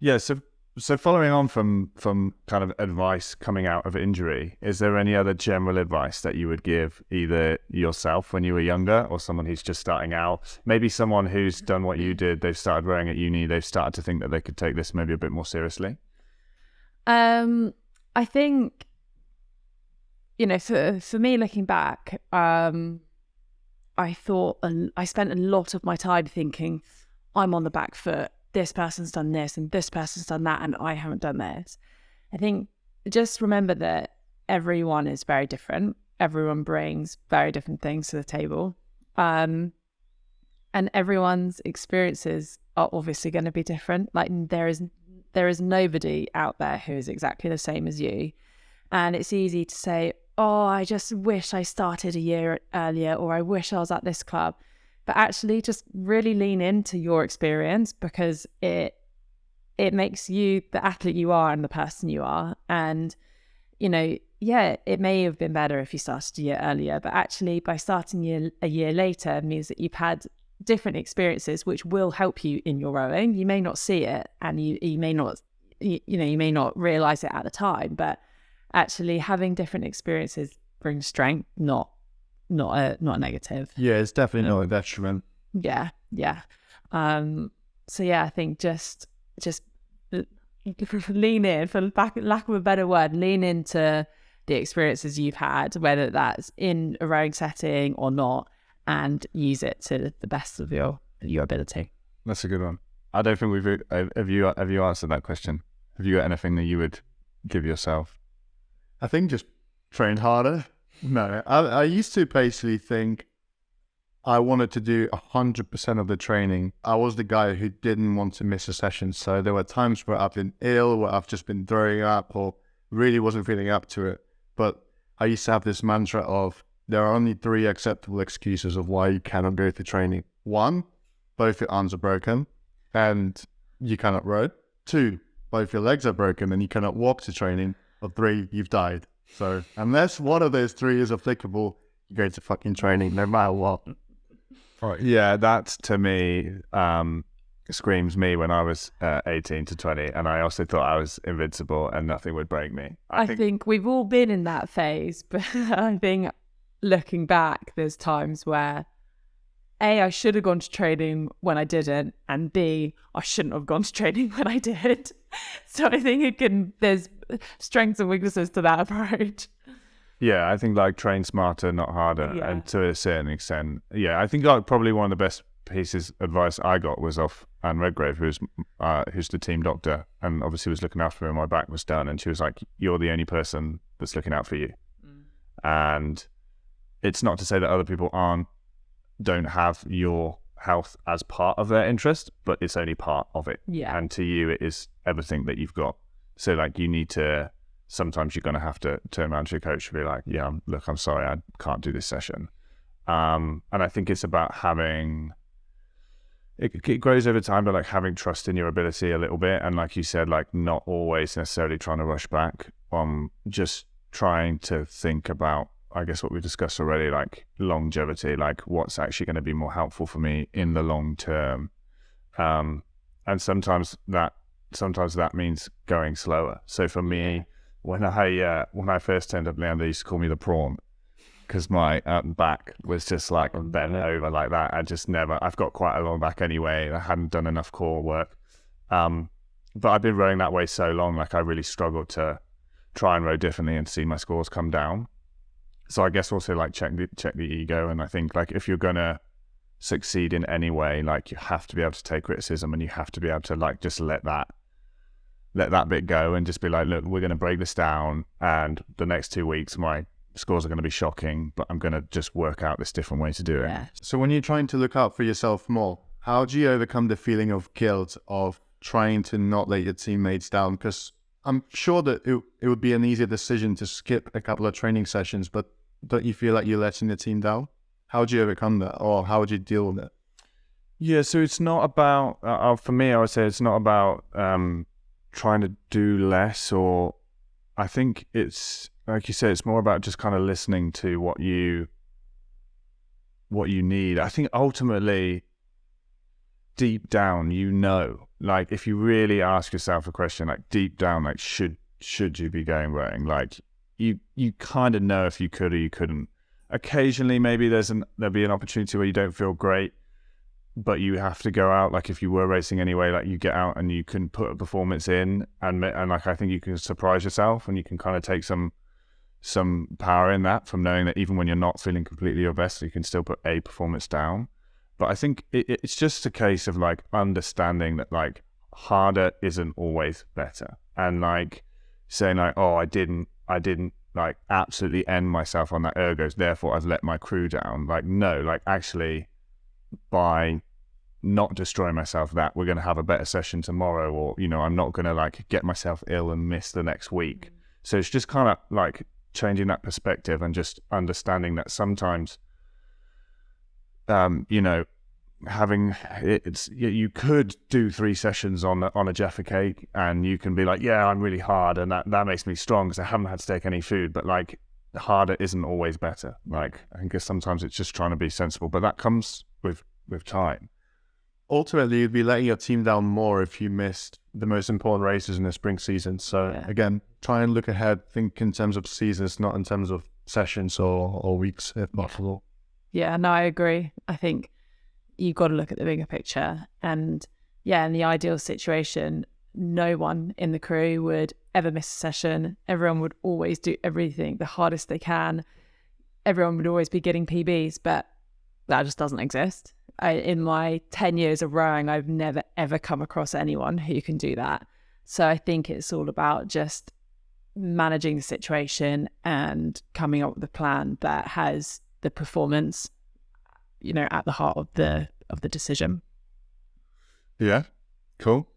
Yeah, so following on from kind of advice coming out of injury, is there any other general advice that you would give either yourself when you were younger or someone who's just starting out? Maybe someone who's done what you did, they've started rowing at uni, they've started to think that they could take this maybe a bit more seriously? I think, for me looking back, I thought I spent a lot of my time thinking, I'm on the back foot. This person's done this and this person's done that and I haven't done this. I think just remember that everyone is very different. Everyone brings very different things to the table. And everyone's experiences are obviously going to be different. Like there is nobody out there who is exactly the same as you. And it's easy to say, oh, I just wish I started a year earlier, or I wish I was at this club. But actually just really lean into your experience, because it makes you the athlete you are and the person you are. And, it may have been better if you started a year earlier, but actually by starting a year later means that you've had different experiences which will help you in your rowing. You may not see it and you may not, you may not realize it at the time, but actually having different experiences brings strength, not a negative. Yeah, it's definitely not a detriment. Yeah. So yeah, I think just lean in, for lack of a better word, lean into the experiences you've had, whether that's in a rowing setting or not, and use it to the best of your ability. That's a good one. I don't think have you answered that question? Have you got anything that you would give yourself? I think just train harder. No, I used to basically think I wanted to do 100% of the training. I was the guy who didn't want to miss a session. So there were times where I've been ill, where I've just been throwing up or really wasn't feeling up to it. But I used to have this mantra of there are only 3 acceptable excuses of why you cannot go to training. 1, both your arms are broken and you cannot row. 2, both your legs are broken and you cannot walk to training. Or 3, you've died. So unless one of those 3 is applicable, you go to fucking training no matter what. Right. Yeah, that to me screams me when I was 18 to 20, and I also thought I was invincible and nothing would break me. I think we've all been in that phase, but I think looking back, there's times where A, I should have gone to training when I didn't, and B, I shouldn't have gone to training when I did. So I think there's strengths and weaknesses to that approach. Yeah, I think like train smarter, not harder, Yeah. and to a certain extent. Yeah, I think like probably one of the best pieces of advice I got was off Anne Redgrave, who's the team doctor, and obviously was looking after me when my back was done, and she was like, "You're the only person that's looking out for you," and it's not to say that other people don't have your health as part of their interest, but it's only part of it. Yeah. And to you, it is everything that you've got. So like you need to, sometimes you're going to have to turn around to your coach and be like, yeah, look, I'm sorry, I can't do this session. And I think it's about having, it grows over time, but like having trust in your ability a little bit. And like you said, like not always necessarily trying to rush back, just trying to think about, I guess what we discussed already, like longevity, like what's actually going to be more helpful for me in the long term. And sometimes that means going slower. So for me, when I first turned up, Leander used to call me the prawn because my back was just like bent over like that. I've got quite a long back anyway. I hadn't done enough core work. But I've been rowing that way so long, like I really struggled to try and row differently and see my scores come down. So I guess also like check the ego. And I think like if you're going to succeed in any way, like you have to be able to take criticism and you have to be able to like just let that bit go and just be like, look, we're going to break this down and the next 2 weeks my scores are going to be shocking, but I'm going to just work out this different way to do it. Yeah. So when you're trying to look out for yourself more, how do you overcome the feeling of guilt of trying to not let your teammates down? Because I'm sure that it would be an easier decision to skip a couple of training sessions, but don't you feel like you're letting the team down? How would you overcome that, or how would you deal with it? Yeah, so it's not about, for me, I would say it's not about trying to do less, or I think it's, like you said, it's more about just kind of listening to what you need. I think ultimately deep down, like if you really ask yourself a question, like deep down, like should you be going rowing? Like you kind of know if you could or you couldn't. Occasionally, maybe there'll be an opportunity where you don't feel great, but you have to go out. Like if you were racing anyway, like you get out and you can put a performance in, and like I think you can surprise yourself, and you can kind of take some power in that from knowing that even when you're not feeling completely your best, you can still put a performance down. But I think it's just a case of like understanding that like harder isn't always better, and like saying like, oh, I didn't like absolutely end myself on that ergos, therefore I've let my crew down. Like no, like actually by not destroying myself, that we're going to have a better session tomorrow, or I'm not going to like get myself ill and miss the next week. So it's just kind of like changing that perspective and just understanding that sometimes you could do 3 sessions on a Jaffa cake and you can be like, yeah, I'm really hard and that makes me strong because I haven't had to take any food, but like harder isn't always better. Like I think sometimes it's just trying to be sensible, but that comes with time. Ultimately, you'd be letting your team down more if you missed the most important races in the spring season. So again, try and look ahead, think in terms of seasons, not in terms of sessions or weeks if possible. Yeah, no, I agree. I think you've got to look at the bigger picture. And in the ideal situation, no one in the crew would ever miss a session. Everyone would always do everything the hardest they can. Everyone would always be getting PBs, but that just doesn't exist. In my 10 years of rowing, I've never, ever come across anyone who can do that. So I think it's all about just managing the situation and coming up with a plan that has the performance, at the heart of the decision. Yeah, cool.